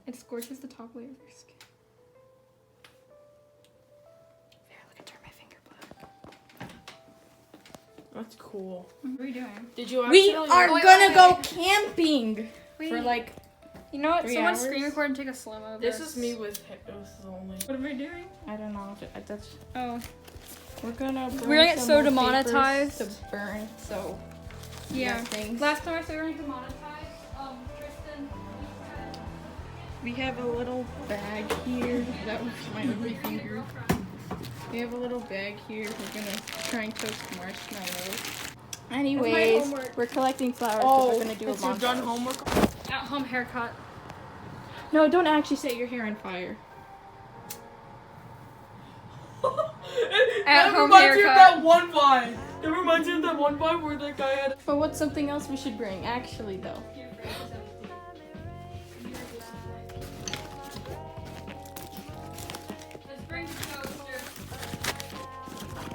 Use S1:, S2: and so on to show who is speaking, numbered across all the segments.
S1: It scorches the top layer of your skin. Here, look, I turned my finger black.
S2: That's cool.
S1: What are you doing?
S2: Did you
S3: We
S2: actually?
S3: are gonna go camping
S1: Wait.
S3: for like.
S1: You know what?
S3: 3
S1: Someone
S3: hours?
S1: screen record and take a slow-mo of
S2: This is me with only.
S1: What am I doing?
S3: I don't know. That's.
S1: Oh.
S3: We're gonna.
S1: We're gonna get so demonetized.
S3: To burn. So.
S1: Yeah.
S3: Things.
S1: Last time I said we were gonna demonetize, Tristan.
S3: We have a little bag here. That was my ugly finger. We have a little bag here. We're gonna try and toast marshmallows. Anyways,
S1: homework.
S3: we're collecting flowers.
S2: Oh,
S3: We're gonna do a
S2: it's your done
S3: montage.
S2: homework.
S1: At-home haircut.
S3: No, don't actually set your hair on fire.
S1: At
S2: That
S1: home
S2: reminds me of
S1: haircut.
S2: that one vine. That reminds me of that one vine where that guy had.
S3: But what's something else we should bring? Actually, though.
S1: Let's bring the toaster.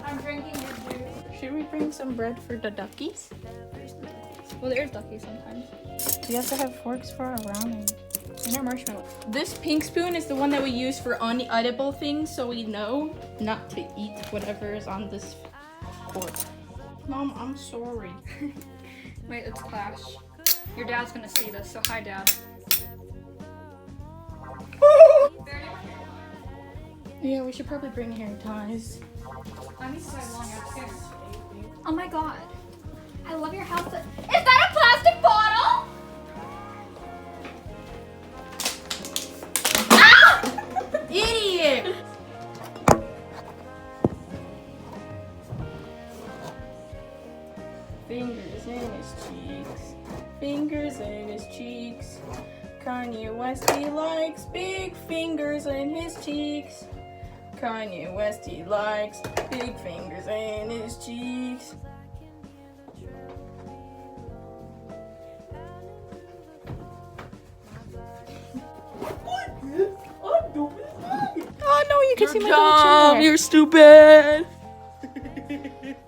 S1: I'm drinking your juice.
S3: Should we bring some bread for the duckies?
S1: Well, there's duckies sometimes.
S3: We have to have forks for our ramen.
S1: And our marshmallows.
S3: This pink spoon is the one that we use for unedible things, so we know not to eat whatever is on this fork. Mom, I'm sorry.
S1: Wait, it's Clash. Your dad's gonna see this, so hi, Dad.
S3: Yeah, we should probably bring hair ties.
S1: I need to buy long ass hair. Oh my god. I love your house. Is that a plastic bottle?
S3: Idiot! Fingers in his cheeks. Fingers in his cheeks. Kanye West, he likes big fingers in his cheeks. Kanye West, he likes big fingers in his cheeks. Oh no, you can see my little chin.
S2: You're stupid.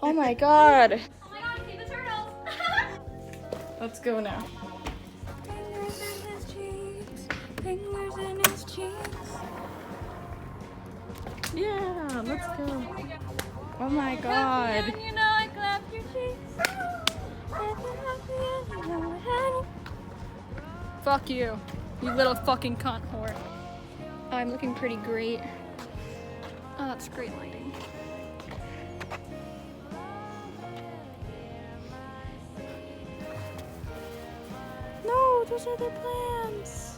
S3: Oh my god.
S1: Oh my god, see the turtles.
S3: Let's go now.
S1: Fingers in his cheeks. Fingers in his cheeks.
S3: Yeah, let's go. Oh my god.
S1: You know I clap your cheeks. Fuck you, you little fucking cunt whore. I'm looking pretty great. Oh, that's great lighting.
S3: No, those are their plans.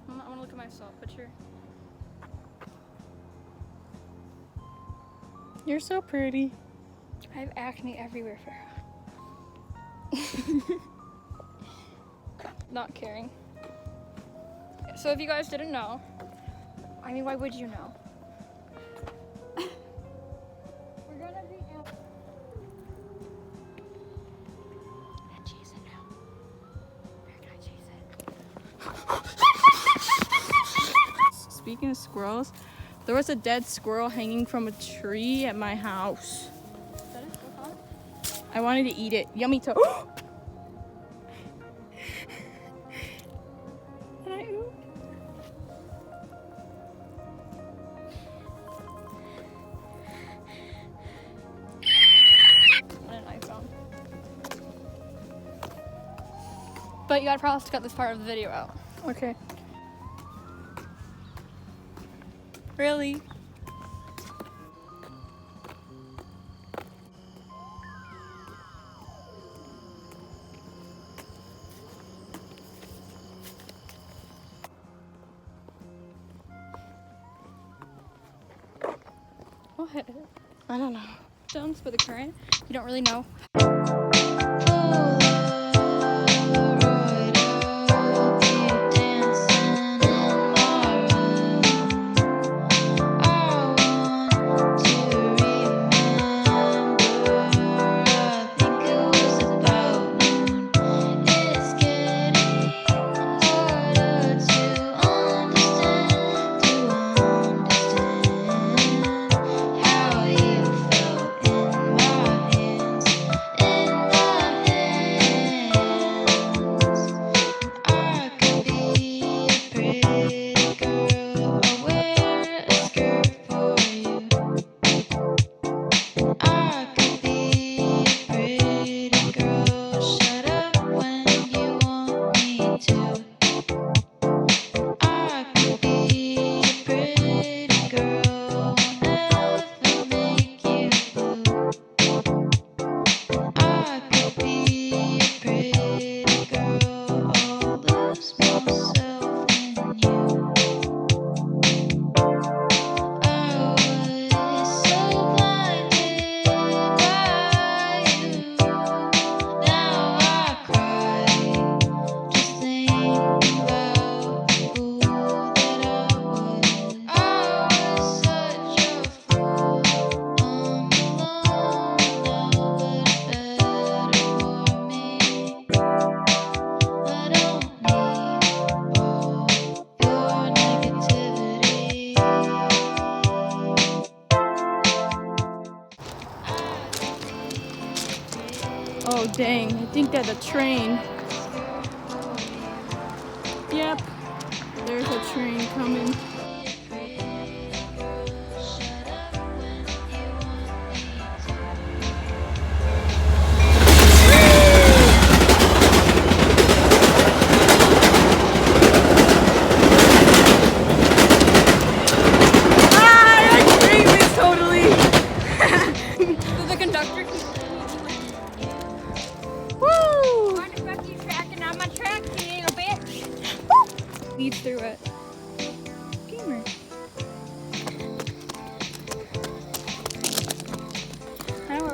S1: I want to look at myself, picture.
S3: You're so pretty.
S1: I have acne everywhere for not caring. So if you guys didn't know, I mean, why would you know? We're gonna be at cheese it now. Where can I cheese it?
S3: Speaking of squirrels, there was a dead squirrel hanging from a tree at my house.
S1: Is that it? Go on.
S3: I wanted to eat it. Yummy to. Did I oop?
S1: On an iPhone. But you gotta probably cut this part of the video out.
S3: Okay.
S1: Really? What?
S3: I don't know.
S1: Stones for the current? You don't really know.
S3: Oh dang, I think that's a train. Yep, there's a train coming.
S1: Speed through it. Gamer. I know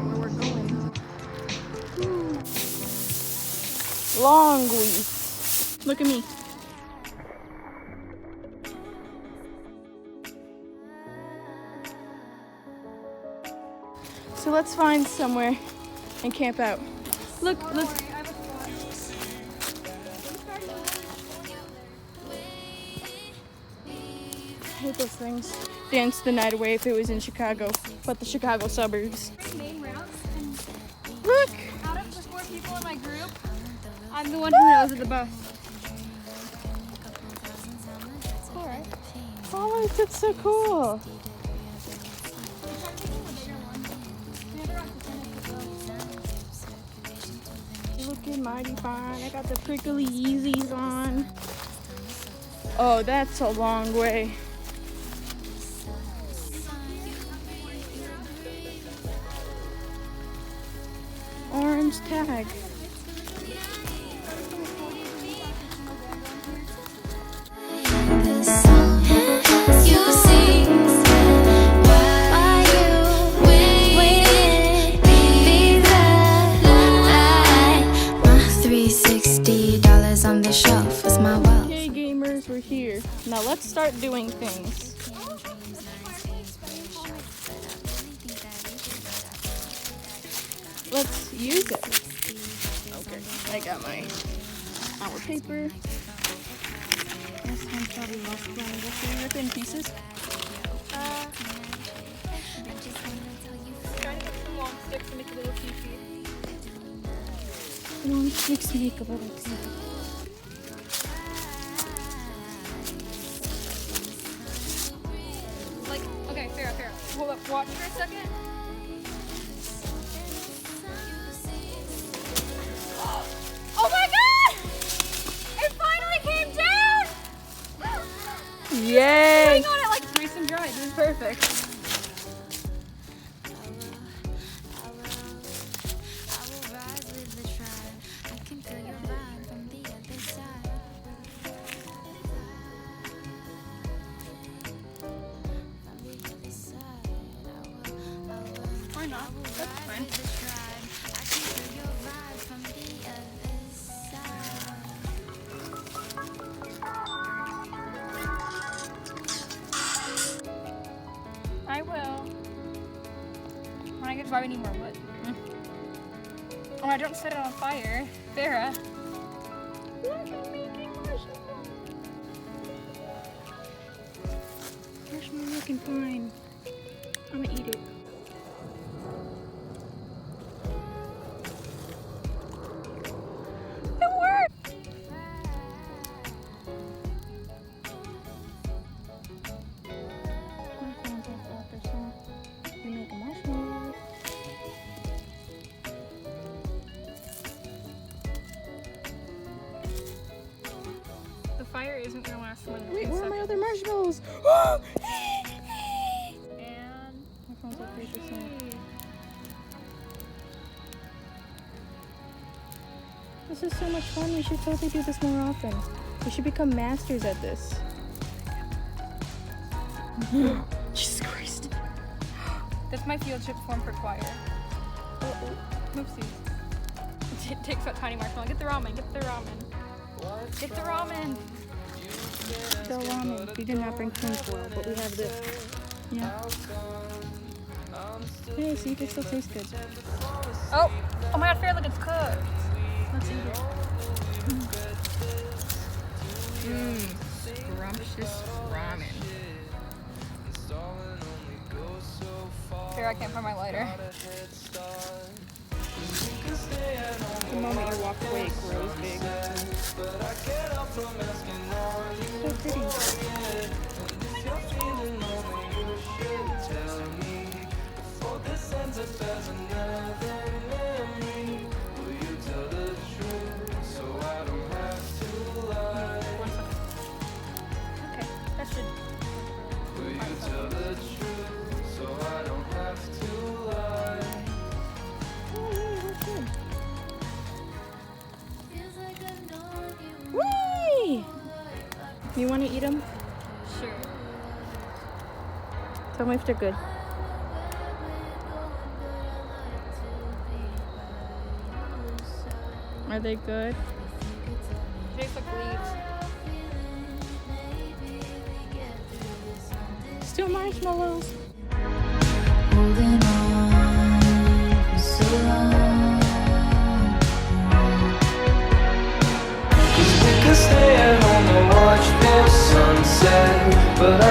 S1: where we're going.
S3: Long weeks. Look at me. So let's find somewhere and camp out. Look.
S1: I
S3: hate those things. Dance the night away if it was in Chicago, but the Chicago suburbs.
S1: name routes, and
S3: Look!
S1: out of the 4 people in my group, I'm the one who knows it the best. Alright.
S3: Oh, that's so cool. Looking mighty fine. I got the prickly Yeezys on. Oh, that's a long way. Orange tag. Okay, gamers, we're here. Now let's start doing things. Let's use it. Okay, I got my our paper. Last time probably lost one. Let's rip in pieces.
S1: Trying to get some long sticks to make a little pee-pee.
S3: Long sticks make a little pee.
S1: Like, okay, Farrah. Hold up, watch for a second. Oh my god! It finally came down!
S3: Yay!
S1: Sitting on it like nice and dry. This is perfect. Or not. That's fine. I will. When I get to buy, we need more wood. Oh, I don't set it on fire. Farrah. Look, I'm making marshmallows.
S3: Marshmallow looking fine. I'm gonna eat it.
S1: It worked!
S3: We make a marshmallow.
S1: The fire isn't gonna last more than
S3: Wait,
S1: 2
S3: where are my
S1: seconds.
S3: other marshmallows?
S1: And
S3: My phone's at 3%. This is so much fun. We should totally do this more often. We should become masters at this. Jesus Christ.
S1: that's my field trip form for choir. Oopsie. It takes that tiny marshmallow. Get the ramen. Get the ramen. Get the ramen.
S3: The ramen. We did not bring tinfoil, but we have this. Yeah. Hey, see if it still tastes good.
S1: Oh, oh my god, Farrah, look, it's cooked. Let's eat it.
S3: Scrumptious ramen.
S1: Farrah, I can't find my lighter.
S3: The moment you walk away, it grows big. So pretty.
S1: Okay, that should.
S3: Whee! You want to eat them?
S1: Sure.
S3: Tell me if they're good. Are they good?
S1: Tastes like leaves.
S3: Still marshmallows.
S4: Holding on for so long.
S2: 'Cause we could stay at home and watch the sunset, but I